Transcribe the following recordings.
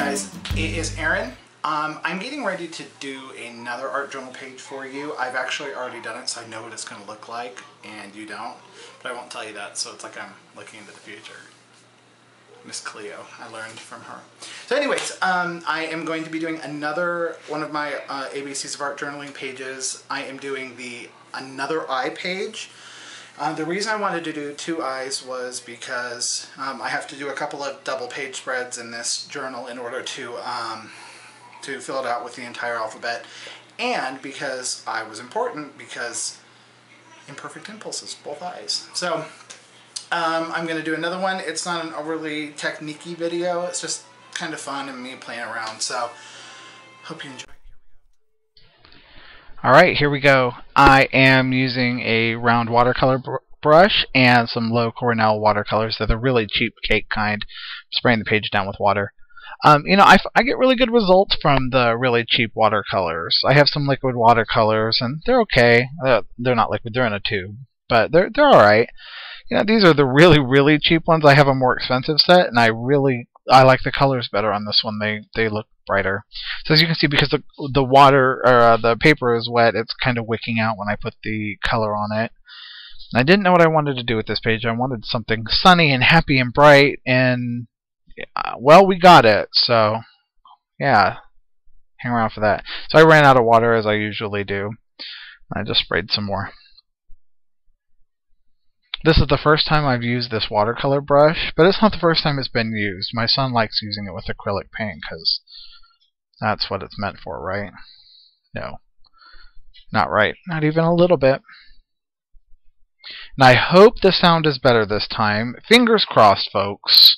guys, it is Aaron. I'm getting ready to do another art journal page for you. I've actually already done it, so I know what it's going to look like, and you don't. But I won't tell you that, so it's like I'm looking into the future. Miss Cleo, I learned from her. So anyways, I am going to be doing another one of my ABCs of art journaling pages. I am doing the Another Eye page. The reason I wanted to do 2 eyes was because I have to do a couple of double page spreads in this journal in order to fill it out with the entire alphabet, and because I was important, because imperfect impulses, both eyes. So I'm going to do another one. It's not an overly technique-y video, it's just kind of fun and me playing around, so hope you enjoy. Alright, here we go. I am using a round watercolor brush and some low Cornell watercolors. They're the really cheap cake kind. Spraying the page down with water. You know, I get really good results from the really cheap watercolors. I have some liquid watercolors, and they're okay. They're not liquid, they're in a tube, but they're alright. You know, these are the really cheap ones. I have a more expensive set, and I like the colors better on this one. They look brighter. So as you can see, because the water or the paper is wet, it's kind of wicking out when I put the color on it. And I didn't know what I wanted to do with this page. I wanted something sunny and happy and bright, and well, we got it. So yeah, hang around for that. So I ran out of water, as I usually do. I just sprayed some more. This is the first time I've used this watercolor brush, but it's not the first time it's been used. My son likes using it with acrylic paint because that's what it's meant for, right? No, not right. Not even a little bit. And I hope the sound is better this time. Fingers crossed, folks.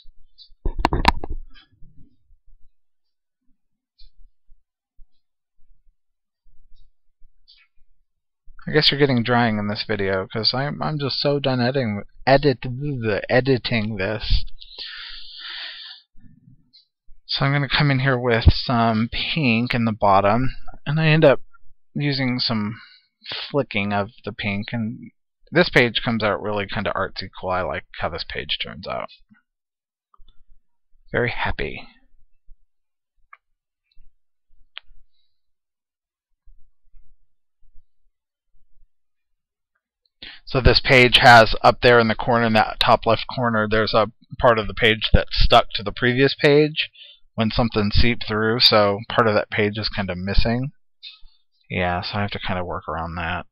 I guess you're getting drying in this video because I'm just so done editing this. So I'm going to come in here with some pink in the bottom, and I end up using some flicking of the pink, and this page comes out really kind of artsy cool. I like how this page turns out. Very happy. So this page has up there in the corner, in that top left corner, there's a part of the page that's stuck to the previous page when something seeped through, so part of that page is kind of missing. Yeah, so I have to kind of work around that.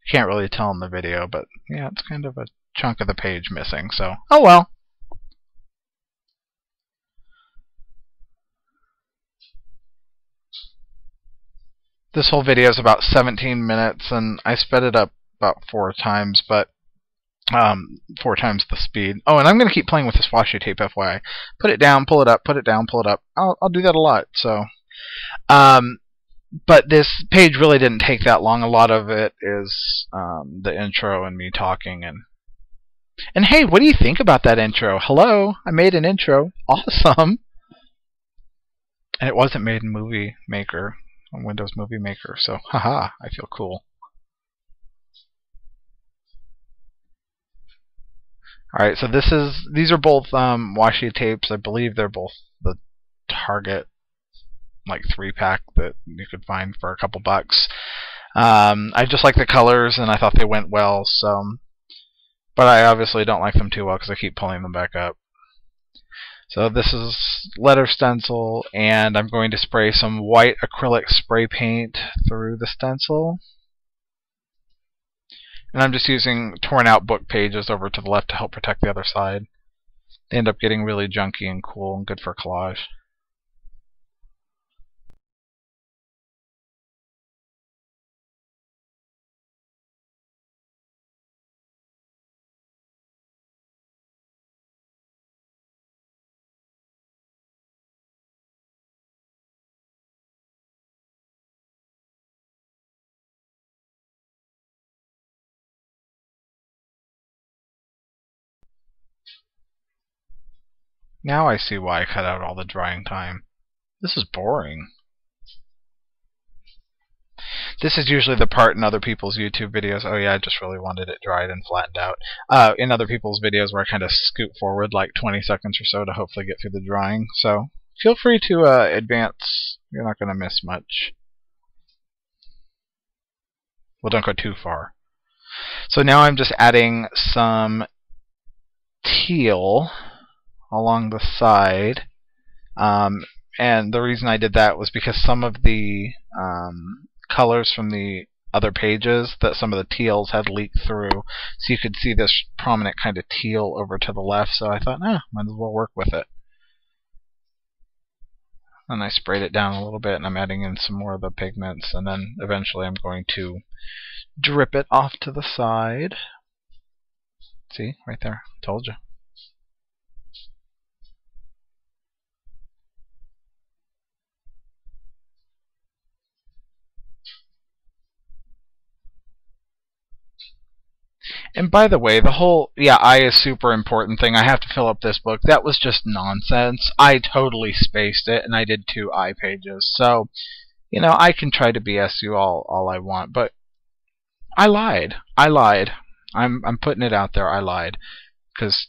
You can't really tell in the video, but yeah, it's kind of a chunk of the page missing, so oh well. This whole video is about 17 minutes, and I sped it up about 4 times, but 4 times the speed. Oh, and I'm going to keep playing with this washi tape, FYI. Put it down, pull it up, put it down, pull it up. I'll do that a lot. So, but this page really didn't take that long. A lot of it is the intro and me talking. And hey, what do you think about that intro? Hello, I made an intro. Awesome. And it wasn't made in Movie Maker, Windows Movie Maker. So, haha, I feel cool. Alright, so these are both washi tapes. I believe they're both the Target like 3-pack that you could find for a couple bucks. I just like the colors and I thought they went well, so but I obviously don't like them too well because I keep pulling them back up. So this is letter stencil, and I'm going to spray some white acrylic spray paint through the stencil. And I'm just using torn out book pages over to the left to help protect the other side. They end up getting really junky and cool and good for collage. Now I see why I cut out all the drying time. This is boring. This is usually the part in other people's YouTube videos. Oh yeah, I just really wanted it dried and flattened out. In other people's videos where I kind of scoot forward like 20 seconds or so to hopefully get through the drying. So Feel free to advance. You're not going to miss much. Well, don't go too far. So now I'm just adding some teal along the side. And the reason I did that was because some of the colors from the other pages, that some of the teals had leaked through, so you could see this prominent kind of teal over to the left. So I thought, might as well work with it. And I sprayed it down a little bit, and I'm adding in some more of the pigments, and then eventually I'm going to drip it off to the side. See, right there, told you. And by the way, the whole eye is super important thing, I have to fill up this book, that was just nonsense. I totally spaced it, and I did 2 eye pages. So, I can try to BS you all I want, but I lied. I'm putting it out there, I lied. Because,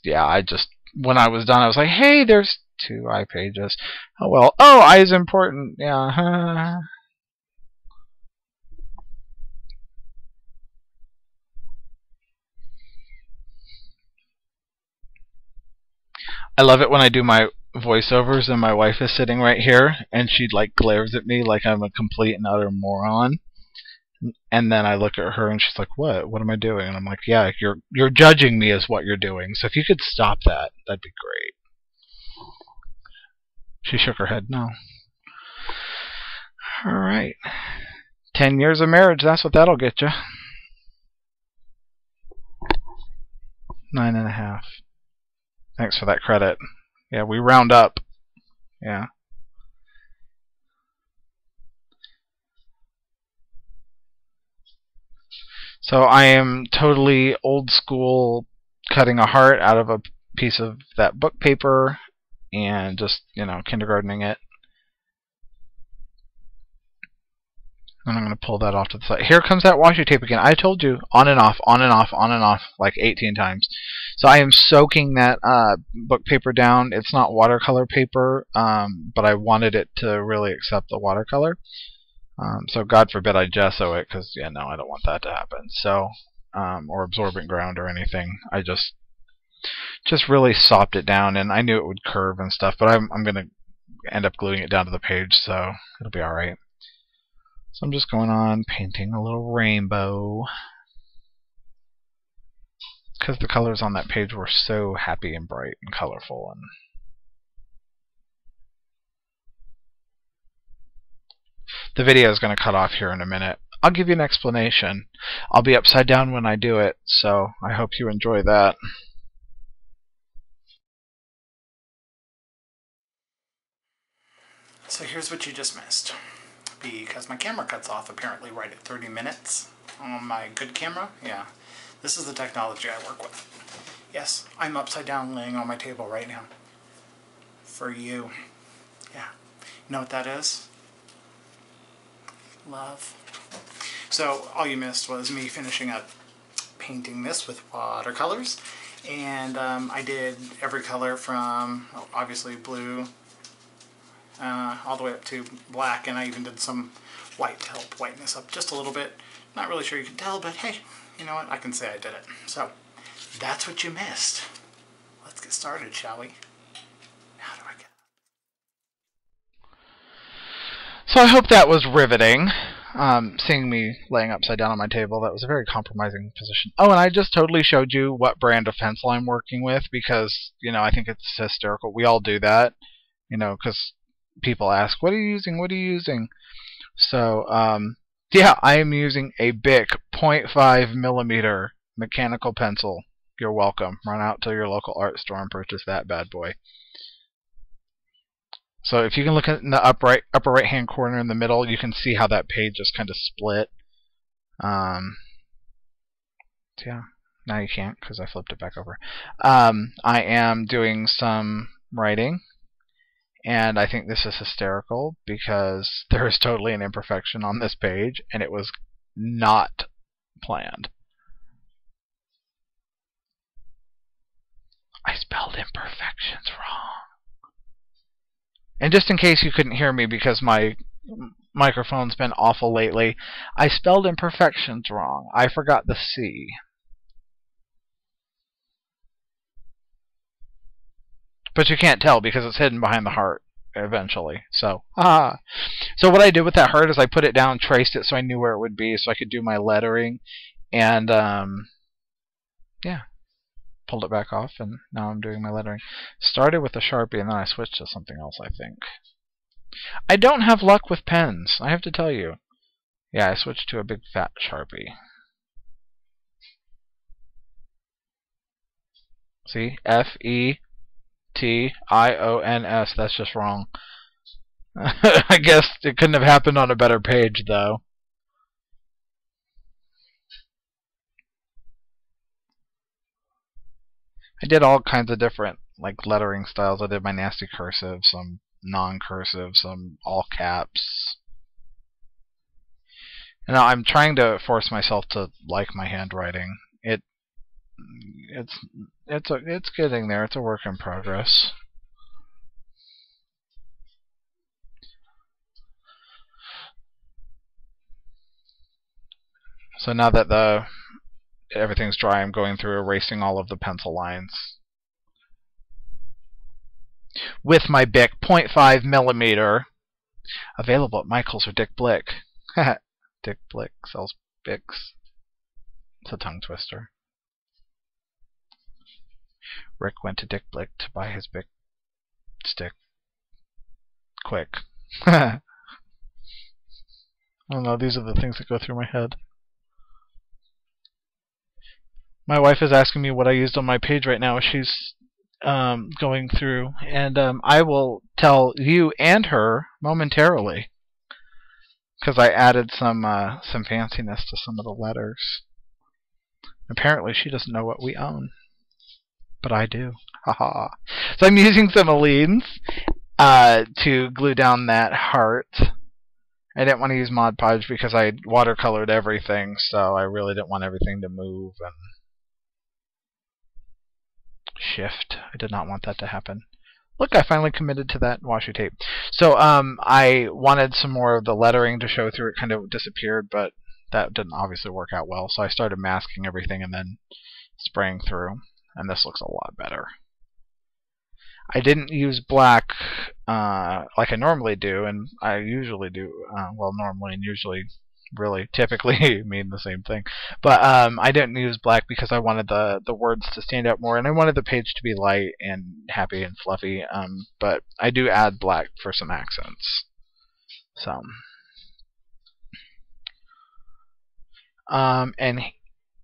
when I was done, I was like, hey, there's 2 eye pages. Oh, well. Oh, eye is important. Yeah. I love it when I do my voiceovers and my wife is sitting right here and she glares at me like I'm a complete and utter moron. And then I look at her and she's like, "What? What am I doing?" And I'm like, "Yeah, you're judging me as what you're doing. So if you could stop that, that'd be great." She shook her head no. All right. 10 years of marriage, that's what that'll get you. 9.5. Thanks for that credit. Yeah, we round up. Yeah. So I am totally old school, cutting a heart out of a piece of that book paper and just, kindergartening it. And I'm going to pull that off to the side. Here comes that washi tape again. I told you, on and off, on and off, on and off, like 18 times. So I am soaking that book paper down. It's not watercolor paper, but I wanted it to really accept the watercolor. So God forbid I gesso it, because, no, I don't want that to happen. So, or absorbent ground or anything. I just really sopped it down, and I knew it would curve and stuff, but I'm going to end up gluing it down to the page, so it'll be alright. So I'm just going on painting a little rainbow, because the colors on that page were so happy and bright and colorful. And the video is going to cut off here in a minute. I'll give you an explanation. I'll be upside down when I do it, so I hope you enjoy that. So here's what you just missed. Because my camera cuts off apparently right at 30 minutes on my good camera. Yeah, this is the technology I work with. Yes, I'm upside down laying on my table right now. For you. Yeah. You know what that is? Love. So all you missed was me finishing up painting this with watercolors. And I did every color from, obviously, blue all the way up to black, and I even did some white to help whiten this up just a little bit. Not really sure you can tell, but hey, you know what? I can say I did it. So, that's what you missed. Let's get started, shall we? How do I get... So I hope that was riveting. Seeing me laying upside down on my table, that was a very compromising position. Oh, and I just totally showed you what brand of pencil I'm working with, because, I think it's hysterical. We all do that, because people ask, what are you using? What are you using? So, yeah, I am using a Bic 0.5 millimeter mechanical pencil. You're welcome. Run out to your local art store and purchase that bad boy. So if you can look in the upper right hand corner in the middle, you can see how that page just kind of split. Yeah, now you can't because I flipped it back over. I am doing some writing. And I think this is hysterical because there is totally an imperfection on this page, and it was not planned. I spelled imperfections wrong. And just in case you couldn't hear me because my microphone's been awful lately, I spelled imperfections wrong. I forgot the C. But you can't tell because it's hidden behind the heart eventually. So, So what I did with that heart is I put it down, traced it so I knew where it would be so I could do my lettering. And, yeah. Pulled it back off, and now I'm doing my lettering. Started with a Sharpie, and then I switched to something else, I think. I don't have luck with pens, I have to tell you. Yeah, I switched to a big fat Sharpie. See? F-E-T-I-O-N-S. That's just wrong. I guess it couldn't have happened on a better page, though. I did all kinds of different lettering styles. I did my nasty cursive, some non-cursive, some all caps. And now I'm trying to force myself to like my handwriting. It's getting there. It's a work in progress. So now that everything's dry, I'm going through erasing all of the pencil lines with my Bic 0.5 millimeter, available at Michael's or Dick Blick. Dick Blick sells Bics. It's a tongue twister. Rick went to Dick Blick to buy his Bic stick. Quick. I don't know, these are the things that go through my head. My wife is asking me what I used on my page right now. She's going through, and I will tell you and her momentarily, because I added some fanciness to some of the letters. Apparently, she doesn't know what we own, but I do. Haha. So I'm using some Aleene's to glue down that heart. I didn't want to use Mod Podge because I watercolored everything, so I really didn't want everything to move and shift. I did not want that to happen. Look, I finally committed to that washi tape. So I wanted some more of the lettering to show through. It kind of disappeared, but that didn't obviously work out well. So I started masking everything and then spraying through, and this looks a lot better. I didn't use black like I normally do, and I usually do. Well, normally and usually really typically mean the same thing. But I didn't use black because I wanted the words to stand out more, and I wanted the page to be light and happy and fluffy. But I do add black for some accents. So, and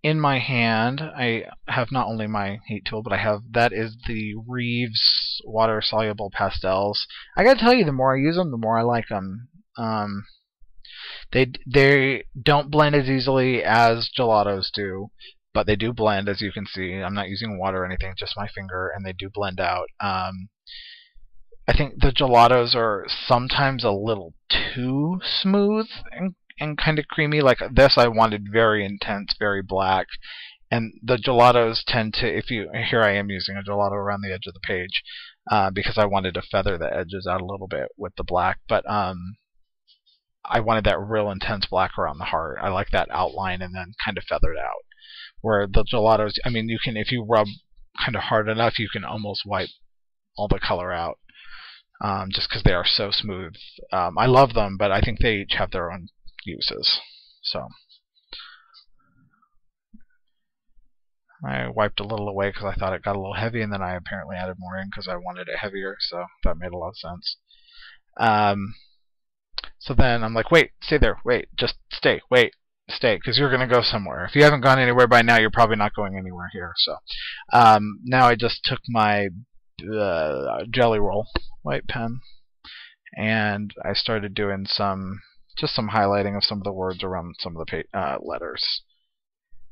in my hand, I have not only my heat tool, but that is the Reeves water soluble pastels. I gotta tell you, the more I use them, the more I like them. They don't blend as easily as gelatos do, but they do blend, as you can see. I'm not using water or anything, just my finger, and they do blend out. I think the gelatos are sometimes a little too smooth and kind of creamy. Like this, I wanted very intense, very black. And the gelatos tend to, here I am using a gelato around the edge of the page because I wanted to feather the edges out a little bit with the black. But I wanted that real intense black around the heart. I like that outline and then kind of feathered out. Where the gelatos, I mean, you can, if you rub kind of hard enough, you can almost wipe all the color out. Just because they are so smooth. I love them, but I think they each have their own uses. So I wiped a little away because I thought it got a little heavy, and then I apparently added more in because I wanted it heavier, so that made a lot of sense. So then I'm like, wait, stay there, wait, just stay, wait, stay, because you're going to go somewhere. If you haven't gone anywhere by now, you're probably not going anywhere here. So now I just took my Jelly Roll white pen, and I started doing just some highlighting of some of the words around some of the letters.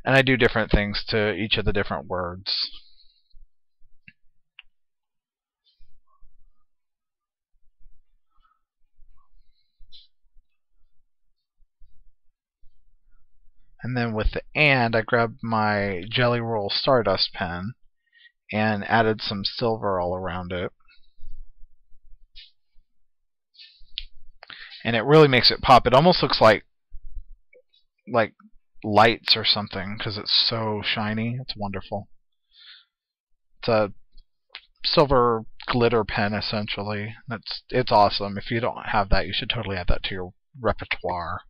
And I do different things to each of the different words. And then with the I grabbed my Jelly Roll Stardust pen and added some silver all around it. and it really makes it pop. It almost looks like lights or something because it's so shiny. It's wonderful. It's a silver glitter pen essentially. It's awesome. If you don't have that, you should totally add that to your repertoire.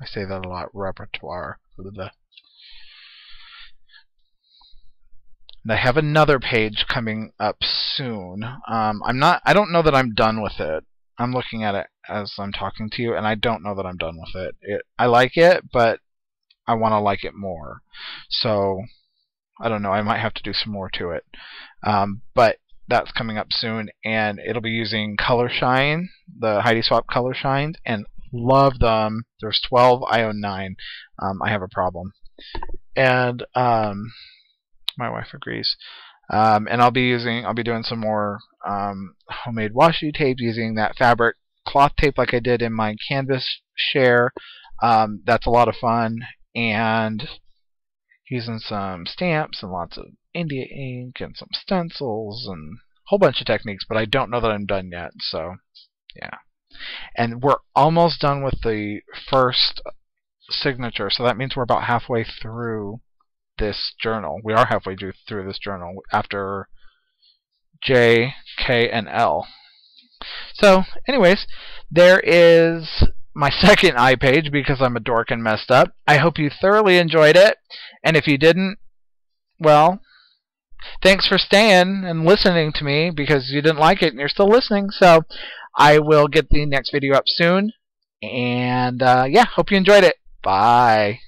I say that a lot, repertoire. And I have another page coming up soon. I don't know that I'm done with it. I'm looking at it as I'm talking to you, and I don't know that I'm done with it. I like it, but I want to like it more. So I don't know. I might have to do some more to it. But that's coming up soon, and it'll be using Color Shine, the Heidi Swapp Color Shines, and love them. There's 12. I own 9. I have a problem, and my wife agrees. And I'll be doing some more homemade washi tape using that fabric cloth tape like I did in my canvas share. That's a lot of fun, and using some stamps and lots of India ink and some stencils and a whole bunch of techniques, but I don't know that I'm done yet, so yeah. And we're almost done with the first signature, so that means we're about halfway through this journal. We are halfway through this journal after J, K, and L. So, anyways, there is my second eye page because I'm a dork and messed up. I hope you thoroughly enjoyed it, and if you didn't, well, thanks for staying and listening to me because you didn't like it and you're still listening. So, I will get the next video up soon, and yeah, hope you enjoyed it. Bye.